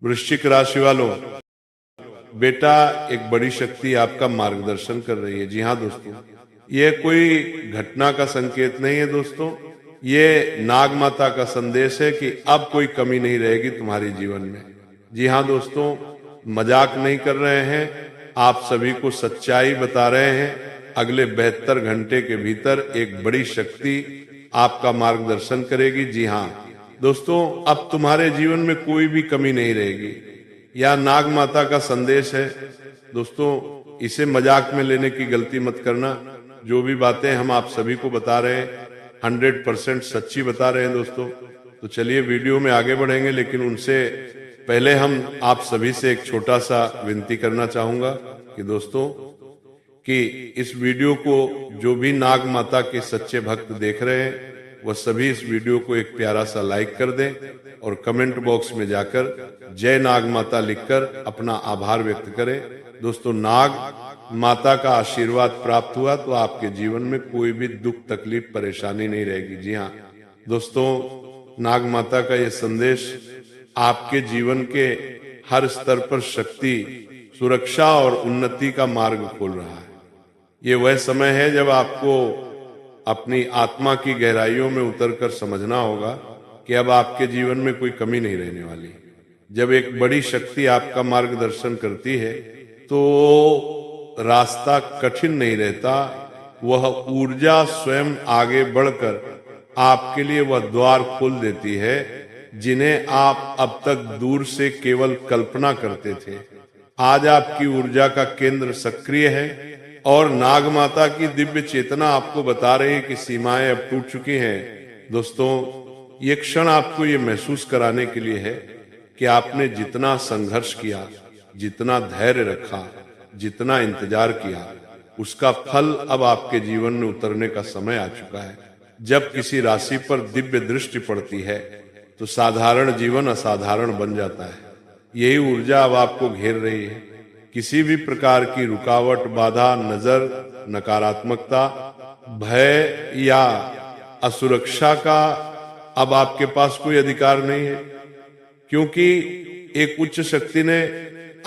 वृश्चिक राशि वालों, बेटा एक बड़ी शक्ति आपका मार्गदर्शन कर रही है। जी हाँ दोस्तों, ये कोई घटना का संकेत नहीं है दोस्तों, ये नाग माता का संदेश है कि अब कोई कमी नहीं रहेगी तुम्हारे जीवन में। जी हाँ दोस्तों, मजाक नहीं कर रहे हैं, आप सभी को सच्चाई बता रहे हैं। अगले 72 घंटे के भीतर एक बड़ी शक्ति आपका मार्गदर्शन करेगी। जी हाँ दोस्तों, अब तुम्हारे जीवन में कोई भी कमी नहीं रहेगी। यह नाग माता का संदेश है दोस्तों, इसे मजाक में लेने की गलती मत करना। जो भी बातें हम आप सभी को बता रहे हैं 100% सच्ची बता रहे हैं दोस्तों। तो चलिए वीडियो में आगे बढ़ेंगे, लेकिन उनसे पहले हम आप सभी से एक छोटा सा विनती करना चाहूंगा कि दोस्तों कि इस वीडियो को जो भी नाग माता के सच्चे भक्त देख रहे हैं वह सभी इस वीडियो को एक प्यारा सा लाइक कर दें और कमेंट बॉक्स में जाकर जय नाग माता लिखकर अपना आभार व्यक्त करें। दोस्तों, नाग माता का आशीर्वाद प्राप्त हुआ तो आपके जीवन में कोई भी दुख तकलीफ परेशानी नहीं रहेगी। जी हाँ दोस्तों, नाग माता का यह संदेश आपके जीवन के हर स्तर पर शक्ति, सुरक्षा और उन्नति का मार्ग खोल रहा है। ये वह समय है जब आपको अपनी आत्मा की गहराइयों में उतरकर समझना होगा कि अब आपके जीवन में कोई कमी नहीं रहने वाली। जब एक बड़ी शक्ति आपका मार्गदर्शन करती है तो रास्ता कठिन नहीं रहता, वह ऊर्जा स्वयं आगे बढ़कर आपके लिए वह द्वार खोल देती है जिन्हें आप अब तक दूर से केवल कल्पना करते थे। आज आपकी ऊर्जा का केंद्र सक्रिय है और नाग माता की दिव्य चेतना आपको बता रही है कि सीमाएं अब टूट चुकी हैं। दोस्तों, ये क्षण आपको ये महसूस कराने के लिए है कि आपने जितना संघर्ष किया, जितना धैर्य रखा, जितना इंतजार किया, उसका फल अब आपके जीवन में उतरने का समय आ चुका है। जब किसी राशि पर दिव्य दृष्टि पड़ती है तो साधारण जीवन असाधारण बन जाता है। यही ऊर्जा अब आपको घेर रही है। किसी भी प्रकार की रुकावट, बाधा, नजर, नकारात्मकता, भय या असुरक्षा का अब आपके पास कोई अधिकार नहीं है, क्योंकि एक उच्च शक्ति ने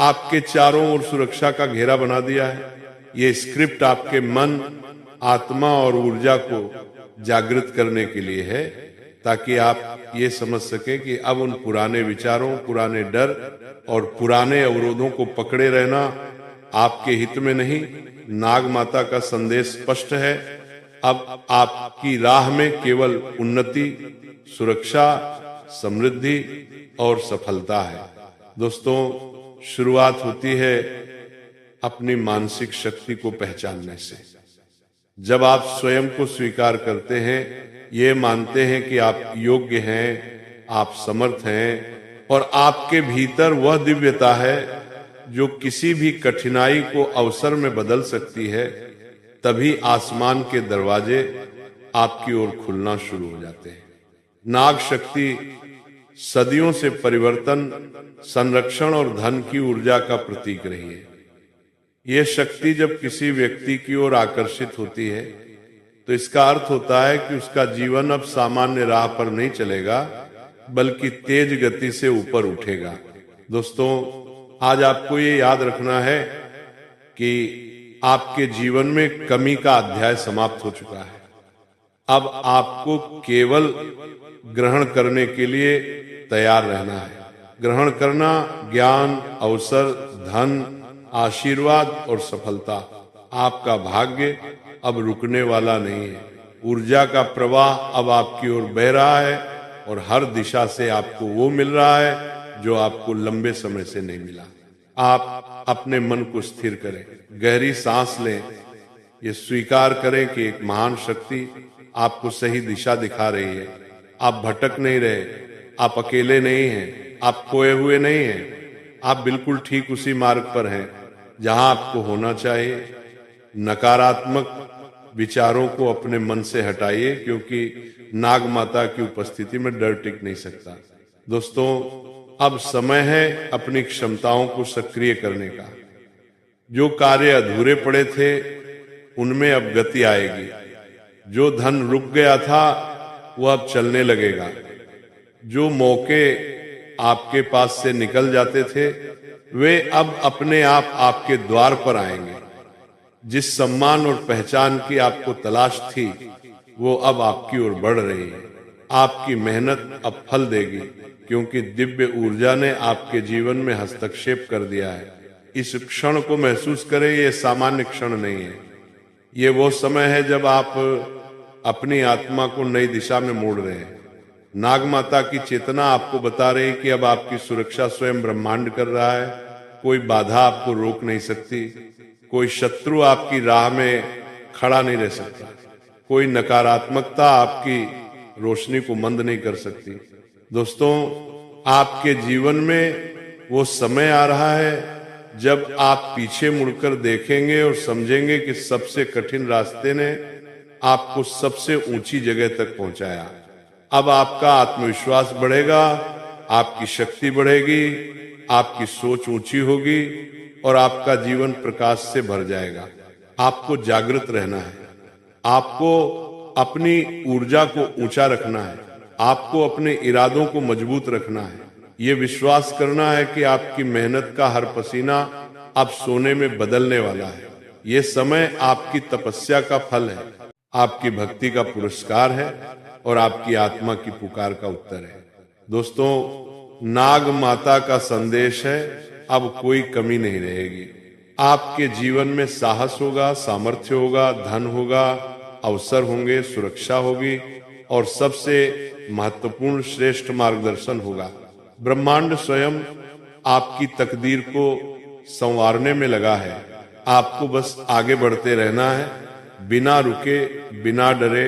आपके चारों ओर सुरक्षा का घेरा बना दिया है। ये स्क्रिप्ट आपके मन, आत्मा और ऊर्जा को जागृत करने के लिए है, ताकि आप ये समझ सकें कि अब उन पुराने विचारों, पुराने डर और पुराने अवरोधों को पकड़े रहना आपके हित में नहीं। नाग माता का संदेश स्पष्ट है, अब आपकी राह में केवल उन्नति, सुरक्षा, समृद्धि और सफलता है। दोस्तों, शुरुआत होती है अपनी मानसिक शक्ति को पहचानने से। जब आप स्वयं को स्वीकार करते हैं, ये मानते हैं कि आप योग्य हैं, आप समर्थ हैं और आपके भीतर वह दिव्यता है जो किसी भी कठिनाई को अवसर में बदल सकती है, तभी आसमान के दरवाजे आपकी ओर खुलना शुरू हो जाते हैं। नाग शक्ति सदियों से परिवर्तन, संरक्षण और धन की ऊर्जा का प्रतीक रही है। यह शक्ति जब किसी व्यक्ति की ओर आकर्षित होती है तो इसका अर्थ होता है कि उसका जीवन अब सामान्य राह पर नहीं चलेगा, बल्कि तेज गति से ऊपर उठेगा। दोस्तों, आज आपको ये याद रखना है कि आपके जीवन में कमी का अध्याय समाप्त हो चुका है। अब आपको केवल ग्रहण करने के लिए तैयार रहना है। ग्रहण करना ज्ञान, अवसर, धन, आशीर्वाद और सफलता। आपका भाग्य अब रुकने वाला नहीं है। ऊर्जा का प्रवाह अब आपकी ओर बह रहा है और हर दिशा से आपको वो मिल रहा है जो आपको लंबे समय से नहीं मिला। आप अपने मन को स्थिर करें, गहरी सांस लें, ये स्वीकार करें कि एक महान शक्ति आपको सही दिशा दिखा रही है। आप भटक नहीं रहे, आप अकेले नहीं हैं, आप खोए हुए नहीं हैं, आप बिल्कुल ठीक उसी मार्ग पर हैं जहां आपको होना चाहिए। नकारात्मक विचारों को अपने मन से हटाइए, क्योंकि नाग माता की उपस्थिति में डर टिक नहीं सकता। दोस्तों, अब समय है अपनी क्षमताओं को सक्रिय करने का। जो कार्य अधूरे पड़े थे उनमें अब गति आएगी। जो धन रुक गया था वह अब चलने लगेगा। जो मौके आपके पास से निकल जाते थे, वे अब अपने आप आपके द्वार पर आएंगे। जिस सम्मान और पहचान की आपको तलाश थी, वो अब आपकी ओर बढ़ रही है। आपकी मेहनत अब फल देगी, क्योंकि दिव्य ऊर्जा ने आपके जीवन में हस्तक्षेप कर दिया है। इस क्षण को महसूस करें, ये सामान्य क्षण नहीं है। ये वो समय है जब आप अपनी आत्मा को नई दिशा में मोड़ रहे हैं। नाग माता की चेतना आपको बता रही कि अब आपकी सुरक्षा स्वयं ब्रह्मांड कर रहा है। कोई बाधा आपको रोक नहीं सकती, कोई शत्रु आपकी राह में खड़ा नहीं रह सकता, कोई नकारात्मकता आपकी रोशनी को मंद नहीं कर सकती। दोस्तों, आपके जीवन में वो समय आ रहा है जब आप पीछे मुड़कर देखेंगे और समझेंगे कि सबसे कठिन रास्ते ने आपको सबसे ऊंची जगह तक पहुंचाया। अब आपका आत्मविश्वास बढ़ेगा, आपकी शक्ति बढ़ेगी, आपकी सोच ऊंची होगी और आपका जीवन प्रकाश से भर जाएगा। आपको जागृत रहना है, आपको अपनी ऊर्जा को ऊंचा रखना है, आपको अपने इरादों को मजबूत रखना है। ये विश्वास करना है कि आपकी मेहनत का हर पसीना अब सोने में बदलने वाला है। ये समय आपकी तपस्या का फल है, आपकी भक्ति का पुरस्कार है और आपकी आत्मा की पुकार का उत्तर है। दोस्तों, नाग माता का संदेश है, अब कोई कमी नहीं रहेगी। आपके जीवन में साहस होगा, सामर्थ्य होगा, धन होगा, अवसर होंगे, सुरक्षा होगी और सबसे महत्वपूर्ण श्रेष्ठ मार्गदर्शन होगा। ब्रह्मांड स्वयं आपकी तकदीर को संवारने में लगा है। आपको बस आगे बढ़ते रहना है, बिना रुके, बिना डरे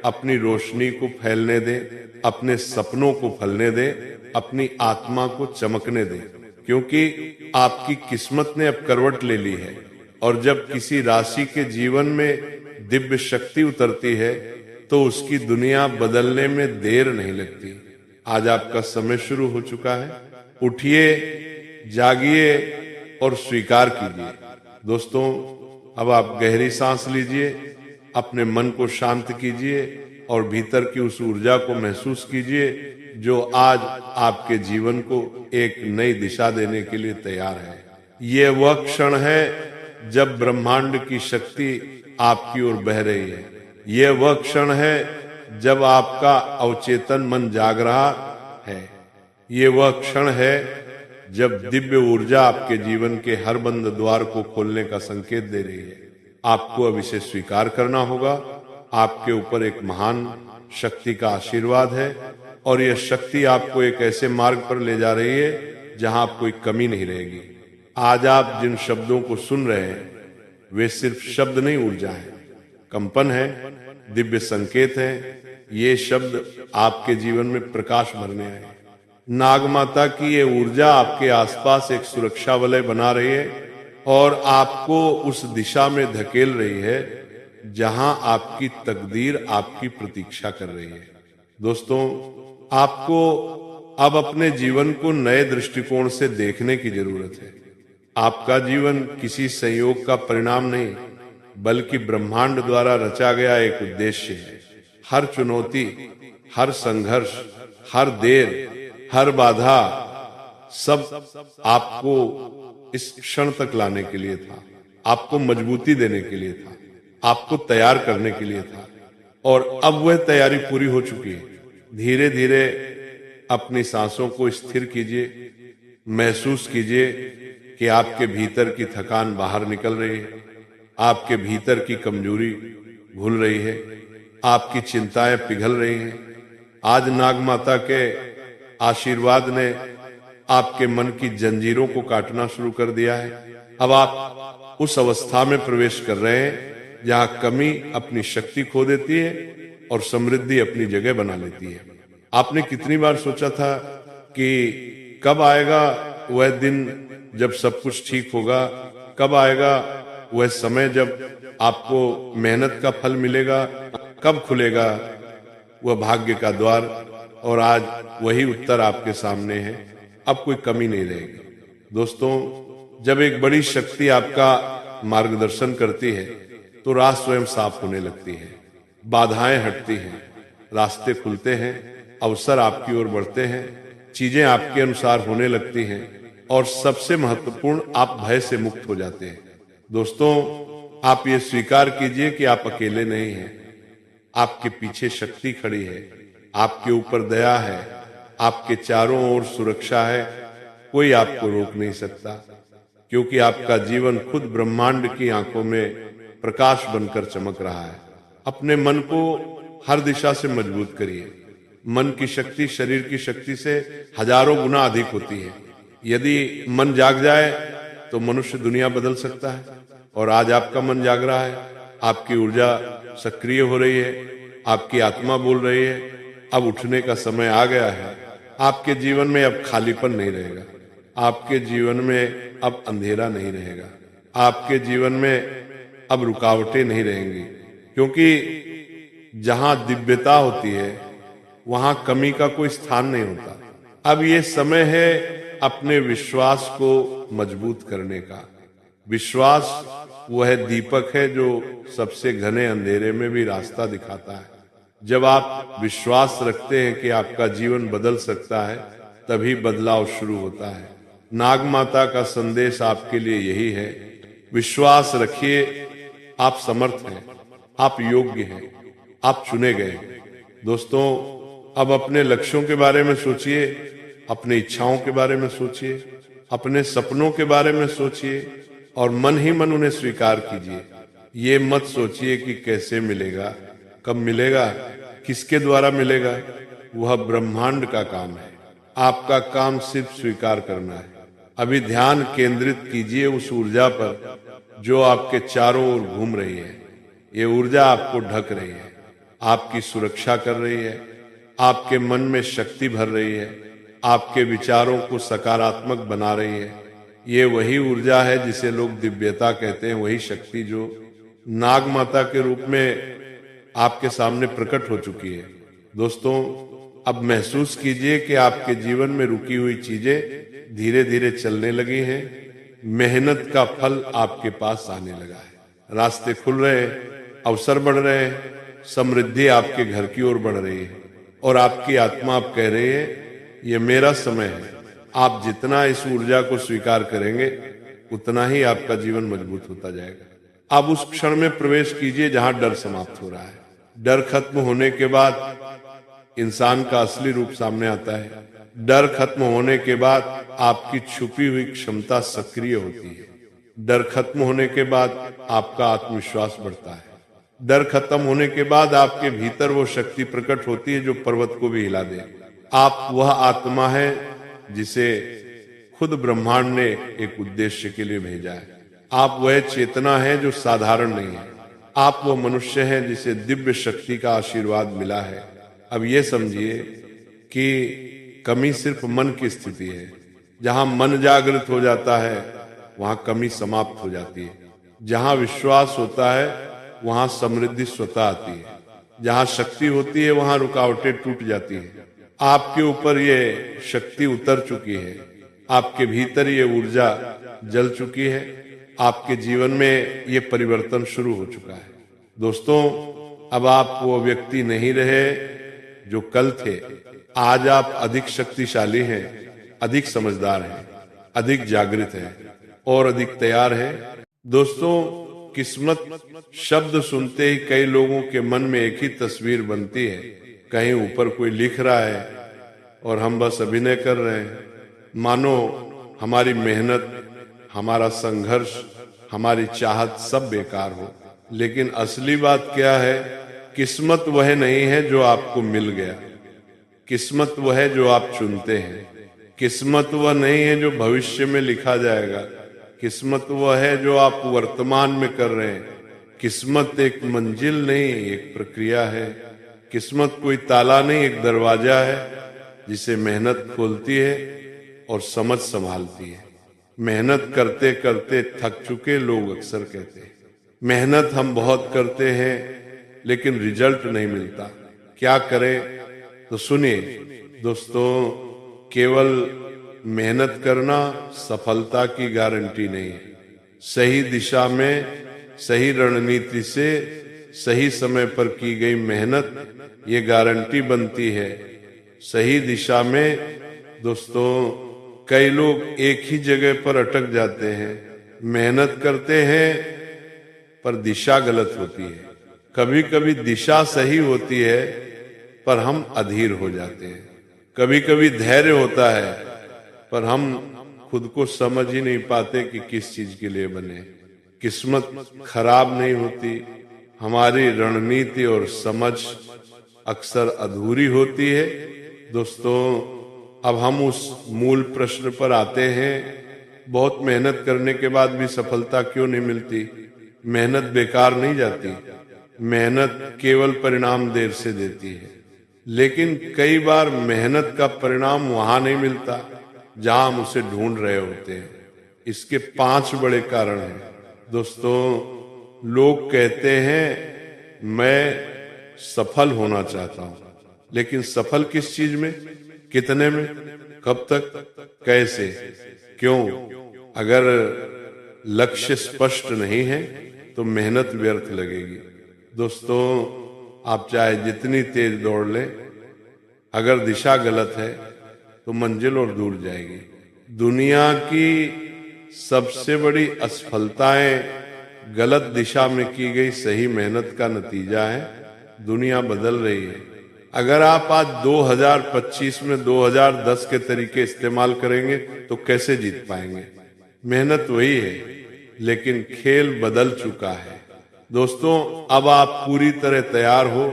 अपनी रोशनी को फैलने दें, अपने सपनों को फलने दें, अपनी आत्मा को चमकने दें, क्योंकि आपकी किस्मत ने अब करवट ले ली है। और जब किसी राशि के जीवन में दिव्य शक्ति उतरती है तो उसकी दुनिया बदलने में देर नहीं लगती। आज आपका समय शुरू हो चुका है। उठिए, जागिए और स्वीकार कीजिए। दोस्तों, अब आप गहरी सांस लीजिए, अपने मन को शांत कीजिए और भीतर की उस ऊर्जा को महसूस कीजिए जो आज आपके जीवन को एक नई दिशा देने के लिए तैयार है। ये वह क्षण है जब ब्रह्मांड की शक्ति आपकी ओर बह रही है। ये वह क्षण है जब आपका अवचेतन मन जाग रहा है। ये वह क्षण है जब दिव्य ऊर्जा आपके जीवन के हर बंद द्वार को खोलने का संकेत दे रही है। आपको अब इसे स्वीकार करना होगा। आपके ऊपर एक महान शक्ति का आशीर्वाद है और यह शक्ति आपको एक ऐसे मार्ग पर ले जा रही है जहां कोई कमी नहीं रहेगी। आज आप जिन शब्दों को सुन रहे हैं वे सिर्फ शब्द नहीं, ऊर्जा है, कंपन है, दिव्य संकेत है। ये शब्द आपके जीवन में प्रकाश भरने आए। नाग माता की ये ऊर्जा आपके आसपास एक सुरक्षा वलय बना रही है और आपको उस दिशा में धकेल रही है जहां आपकी तकदीर आपकी प्रतीक्षा कर रही है। दोस्तों, आपको अब अपने जीवन को नए दृष्टिकोण से देखने की जरूरत है। आपका जीवन किसी संयोग का परिणाम नहीं, बल्कि ब्रह्मांड द्वारा रचा गया एक उद्देश्य है। हर चुनौती, हर संघर्ष, हर देर, हर बाधा सब आपको इस क्षण तक लाने के लिए था, आपको मजबूती देने के लिए था, आपको तैयार करने के लिए था और अब वह तैयारी पूरी हो चुकी है। धीरे धीरे अपनी सांसों को स्थिर कीजिए, महसूस कीजिए कि आपके भीतर की थकान बाहर निकल रही है, आपके भीतर की कमजोरी भूल रही है, आपकी चिंताएं पिघल रही हैं। आज नाग माता के आशीर्वाद ने आपके मन की जंजीरों को काटना शुरू कर दिया है। अब आप उस अवस्था में प्रवेश कर रहे हैं जहां कमी अपनी शक्ति खो देती है और समृद्धि अपनी जगह बना लेती है। आपने कितनी बार सोचा था कि कब आएगा वह दिन जब सब कुछ ठीक होगा, कब आएगा वह समय जब आपको मेहनत का फल मिलेगा, कब खुलेगा वह भाग्य का द्वार। और आज वही उत्तर आपके सामने है। अब कोई कमी नहीं रहेगी। दोस्तों, जब एक बड़ी शक्ति आपका मार्गदर्शन करती है तो राह स्वयं साफ होने लगती है, बाधाएं हटती हैं, रास्ते खुलते हैं, अवसर आपकी ओर बढ़ते हैं चीजें आपके अनुसार होने लगती हैं और सबसे महत्वपूर्ण, आप भय से मुक्त हो जाते हैं। दोस्तों, आप ये स्वीकार कीजिए कि आप अकेले नहीं हैं। आपके पीछे शक्ति खड़ी है, आपके ऊपर दया है, आपके चारों ओर सुरक्षा है। कोई आपको रोक नहीं सकता, क्योंकि आपका जीवन खुद ब्रह्मांड की आंखों में प्रकाश बनकर चमक रहा है। अपने मन को हर दिशा से मजबूत करिए। मन की शक्ति शरीर की शक्ति से हजारों गुना अधिक होती है। यदि मन जाग जाए तो मनुष्य दुनिया बदल सकता है। और आज आपका मन जाग रहा है, आपकी ऊर्जा सक्रिय हो रही है, आपकी आत्मा बोल रही है, अब उठने का समय आ गया है। आपके जीवन में अब खालीपन नहीं रहेगा, आपके जीवन में अब अंधेरा नहीं रहेगा, आपके जीवन में अब रुकावटें नहीं रहेंगी, क्योंकि जहां दिव्यता होती है वहां कमी का कोई स्थान नहीं होता। अब ये समय है अपने विश्वास को मजबूत करने का। विश्वास वह दीपक है जो सबसे घने अंधेरे में भी रास्ता दिखाता है। जब आप विश्वास रखते हैं कि आपका जीवन बदल सकता है, तभी बदलाव शुरू होता है। नाग माता का संदेश आपके लिए यही है, विश्वास रखिए, आप समर्थ हैं, आप योग्य हैं, आप चुने गए। दोस्तों, अब अपने लक्ष्यों के बारे में सोचिए, अपनी इच्छाओं के बारे में सोचिए, अपने सपनों के बारे में सोचिए और मन ही मन उन्हें स्वीकार कीजिए। ये मत सोचिए कि कैसे मिलेगा, कब मिलेगा, किसके द्वारा मिलेगा। वह ब्रह्मांड का काम है, आपका काम सिर्फ स्वीकार करना है। अभी ध्यान केंद्रित कीजिए उस ऊर्जा पर जो आपके चारों ओर घूम रही है। ये ऊर्जा आपको ढक रही है, आपकी सुरक्षा कर रही है, आपके मन में शक्ति भर रही है, आपके विचारों को सकारात्मक बना रही है। ये वही ऊर्जा है जिसे लोग दिव्यता कहते हैं, वही शक्ति जो नाग माता के रूप में आपके सामने प्रकट हो चुकी है। दोस्तों, अब महसूस कीजिए कि आपके जीवन में रुकी हुई चीजें धीरे धीरे चलने लगी हैं। मेहनत का फल आपके पास आने लगा है, रास्ते खुल रहे हैं, अवसर बढ़ रहे हैं, समृद्धि आपके घर की ओर बढ़ रही है और आपकी आत्मा आप कह रही है, ये मेरा समय है। आप जितना इस ऊर्जा को स्वीकार करेंगे, उतना ही आपका जीवन मजबूत होता जाएगा। आप उस क्षण में प्रवेश कीजिए जहां डर समाप्त हो रहा है। डर खत्म होने के बाद इंसान का असली रूप सामने आता है। डर खत्म होने के बाद आपकी छुपी हुई क्षमता सक्रिय होती है। डर खत्म होने के बाद आपका आत्मविश्वास बढ़ता है। डर खत्म होने के बाद आपके भीतर वो शक्ति प्रकट होती है जो पर्वत को भी हिला दे। आप वह आत्मा है जिसे खुद ब्रह्मांड ने एक उद्देश्य के लिए भेजा है। आप वह चेतना है जो साधारण नहीं है। आप वो मनुष्य हैं जिसे दिव्य शक्ति का आशीर्वाद मिला है। अब ये समझिए कि कमी सिर्फ मन की स्थिति है। जहां मन जागृत हो जाता है वहां कमी समाप्त हो जाती है। जहां विश्वास होता है वहां समृद्धि स्वतः आती है। जहां शक्ति होती है वहां रुकावटें टूट जाती है। आपके ऊपर ये शक्ति उतर चुकी है, आपके भीतर ये ऊर्जा जल चुकी है, आपके जीवन में ये परिवर्तन शुरू हो चुका है। दोस्तों, अब आप वो व्यक्ति नहीं रहे जो कल थे। आज आप अधिक शक्तिशाली हैं, अधिक समझदार हैं, अधिक जागृत हैं और अधिक तैयार हैं। दोस्तों, किस्मत शब्द सुनते ही कई लोगों के मन में एक ही तस्वीर बनती है। कहीं ऊपर कोई लिख रहा है और हम बस अभिनय कर रहे हैं, मानो हमारी मेहनत, हमारा संघर्ष, हमारी चाहत सब बेकार हो। लेकिन असली बात क्या है? किस्मत वह नहीं है जो आपको मिल गया, किस्मत वह है जो आप चुनते हैं। किस्मत वह नहीं है जो भविष्य में लिखा जाएगा, किस्मत वह है जो आप वर्तमान में कर रहे हैं। किस्मत एक मंजिल नहीं, एक प्रक्रिया है। किस्मत कोई ताला नहीं, एक दरवाजा है जिसे मेहनत खोलती है और समझ संभालती है। मेहनत करते करते थक चुके लोग अक्सर कहते हैं, मेहनत हम बहुत करते हैं लेकिन रिजल्ट नहीं मिलता, क्या करें? तो सुनिए दोस्तों, केवल मेहनत करना सफलता की गारंटी नहीं है। सही दिशा में, सही रणनीति से, सही समय पर की गई मेहनत ये गारंटी बनती है। सही दिशा में दोस्तों, कई लोग एक ही जगह पर अटक जाते हैं, मेहनत करते हैं पर दिशा गलत होती है। कभी कभी दिशा सही होती है पर हम अधीर हो जाते हैं। कभी कभी धैर्य होता है पर हम खुद को समझ ही नहीं पाते कि किस चीज के लिए बने। किस्मत खराब नहीं होती, हमारी रणनीति और समझ अक्सर अधूरी होती है। दोस्तों, अब हम उस मूल प्रश्न पर आते हैं, बहुत मेहनत करने के बाद भी सफलता क्यों नहीं मिलती? मेहनत बेकार नहीं जाती, मेहनत केवल परिणाम देर से देती है। लेकिन कई बार मेहनत का परिणाम वहां नहीं मिलता जहां हम उसे ढूंढ रहे होते हैं। इसके 5 बड़े कारण हैं। दोस्तों, लोग कहते हैं मैं सफल होना चाहता हूं, लेकिन सफल किस चीज में, कितने में, कब तक, कैसे, क्यों? अगर लक्ष्य स्पष्ट नहीं है तो मेहनत व्यर्थ लगेगी। दोस्तों, आप चाहे जितनी तेज दौड़ लें, अगर दिशा गलत है तो मंजिल और दूर जाएगी। दुनिया की सबसे बड़ी असफलताएं गलत दिशा में की गई सही मेहनत का नतीजा है। दुनिया बदल रही है। अगर आप आज 2025 में 2010 के तरीके इस्तेमाल करेंगे तो कैसे जीत पाएंगे? मेहनत वही है, लेकिन खेल बदल चुका है। दोस्तों, अब आप पूरी तरह तैयार हो।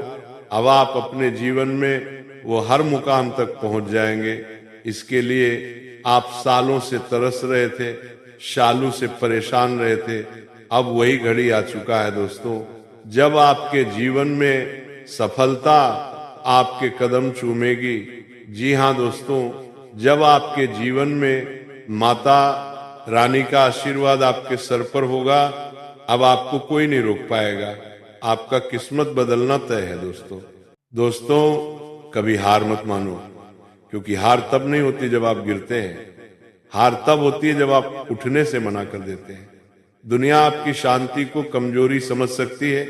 अब आप अपने जीवन में वो हर मुकाम तक पहुंच जाएंगे। इसके लिए आप सालों से तरस रहे थे, सालों से परेशान रहे थे। अब वही घड़ी आ चुका है दोस्तों, जब आपके जीवन में सफलता आपके कदम चूमेगी। जी हाँ दोस्तों, जब आपके जीवन में माता रानी का आशीर्वाद आपके सर पर होगा, अब आपको कोई नहीं रोक पाएगा। आपका किस्मत बदलना तय है दोस्तों, कभी हार मत मानो, क्योंकि हार तब नहीं होती जब आप गिरते हैं। हार तब होती है जब आप उठने से मना कर देते हैं। दुनिया आपकी शांति को कमजोरी समझ सकती है,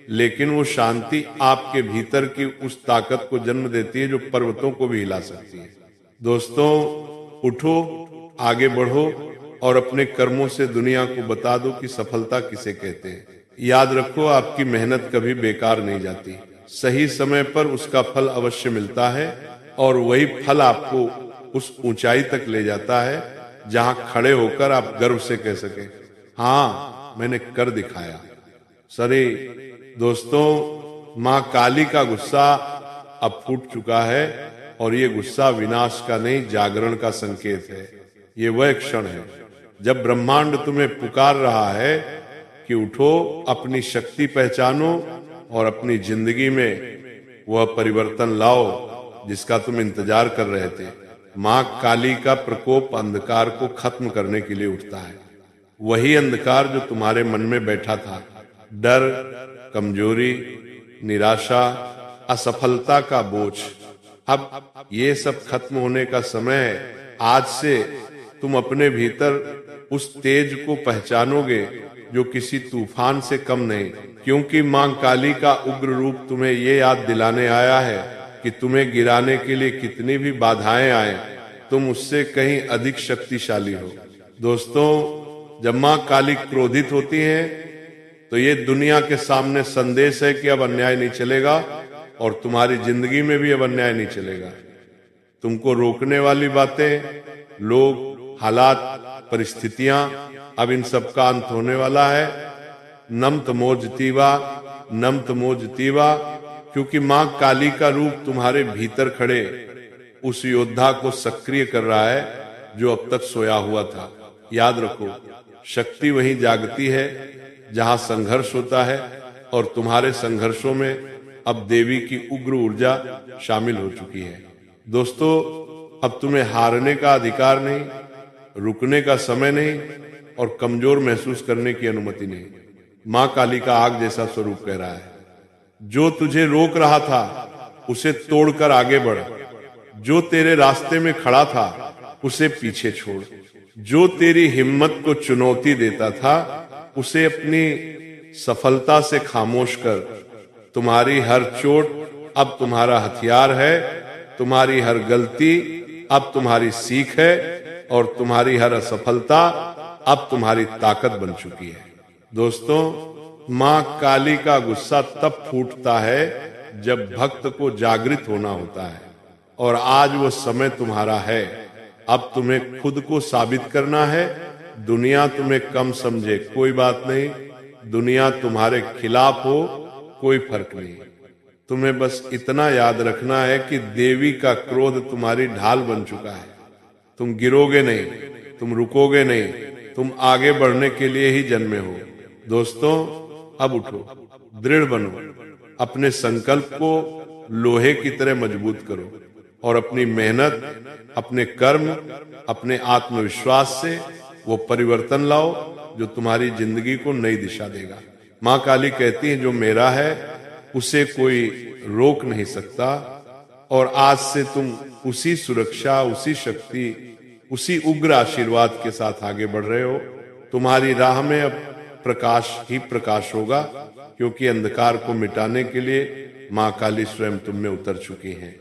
लेकिन वो शांति आपके भीतर की उस ताकत को जन्म देती है जो पर्वतों को भी हिला सकती है। दोस्तों, उठो, आगे बढ़ो और अपने कर्मों से दुनिया को बता दो कि सफलता किसे कहते हैं। याद रखो, आपकी मेहनत कभी बेकार नहीं जाती। सही समय पर उसका फल अवश्य मिलता है और वही फल आपको उस ऊंचाई तक ले जाता है जहां खड़े होकर आप गर्व से कह सके, हाँ मैंने कर दिखाया। सरे दोस्तों, माँ काली का गुस्सा अब फूट चुका है और ये गुस्सा विनाश का नहीं, जागरण का संकेत है। ये वह क्षण है जब ब्रह्मांड तुम्हें पुकार रहा है कि उठो, अपनी शक्ति पहचानो और अपनी जिंदगी में वह परिवर्तन लाओ जिसका तुम इंतजार कर रहे थे। माँ काली का प्रकोप अंधकार को खत्म करने के लिए उठता है। वही अंधकार जो तुम्हारे मन में बैठा था, डर, कमजोरी, निराशा, असफलता का बोझ, अब ये सब खत्म होने का समय है। आज से तुम अपने भीतर उस तेज को पहचानोगे जो किसी तूफान से कम नहीं, क्योंकि मां काली का उग्र रूप तुम्हें ये याद दिलाने आया है कि तुम्हें गिराने के लिए कितनी भी बाधाएं आए, तुम उससे कहीं अधिक शक्तिशाली हो। दोस्तों, जब मां काली क्रोधित होती है तो ये दुनिया के सामने संदेश है कि अब अन्याय नहीं चलेगा और तुम्हारी जिंदगी में भी अब अन्याय नहीं चलेगा। तुमको रोकने वाली बातें, लोग, हालात, परिस्थितियां, अब इन सब का अंत होने वाला है। नम तमोज तीवा, क्योंकि मां काली का रूप तुम्हारे भीतर खड़े उस योद्धा को सक्रिय कर रहा है जो अब तक सोया हुआ था। याद रखो, शक्ति वहीं जागती है जहां संघर्ष होता है और तुम्हारे संघर्षों में अब देवी की उग्र ऊर्जा शामिल हो चुकी है। दोस्तों, अब तुम्हें हारने का अधिकार नहीं, रुकने का समय नहीं और कमजोर महसूस करने की अनुमति नहीं। मां काली का आग जैसा स्वरूप कह रहा है, जो तुझे रोक रहा था उसे तोड़कर आगे बढ़, जो तेरे रास्ते में खड़ा था उसे पीछे छोड़, जो तेरी हिम्मत को चुनौती देता था उसे अपनी सफलता से खामोश कर। तुम्हारी हर चोट अब तुम्हारा हथियार है, तुम्हारी हर गलती अब तुम्हारी सीख है और तुम्हारी हर असफलता अब तुम्हारी ताकत बन चुकी है। दोस्तों, मां काली का गुस्सा तब फूटता है जब भक्त को जागृत होना होता है, और आज वो समय तुम्हारा है। अब तुम्हें खुद को साबित करना है। दुनिया तुम्हें कम समझे कोई बात नहीं, दुनिया तुम्हारे खिलाफ हो कोई फर्क नहीं। तुम्हें बस इतना याद रखना है कि देवी का क्रोध तुम्हारी ढाल बन चुका है। तुम गिरोगे नहीं, तुम रुकोगे नहीं, तुम आगे बढ़ने के लिए ही जन्मे हो। दोस्तों, अब उठो, दृढ़ बनो, अपने संकल्प को लोहे की तरह मजबूत करो और अपनी मेहनत, अपने कर्म, अपने आत्मविश्वास से वो परिवर्तन लाओ जो तुम्हारी जिंदगी को नई दिशा देगा। मां काली कहती है, जो मेरा है उसे कोई रोक नहीं सकता, और आज से तुम उसी सुरक्षा, उसी शक्ति, उसी उग्र आशीर्वाद के साथ आगे बढ़ रहे हो। तुम्हारी राह में अब प्रकाश ही प्रकाश होगा, क्योंकि अंधकार को मिटाने के लिए मां काली स्वयं तुम में उतर चुकी हैं।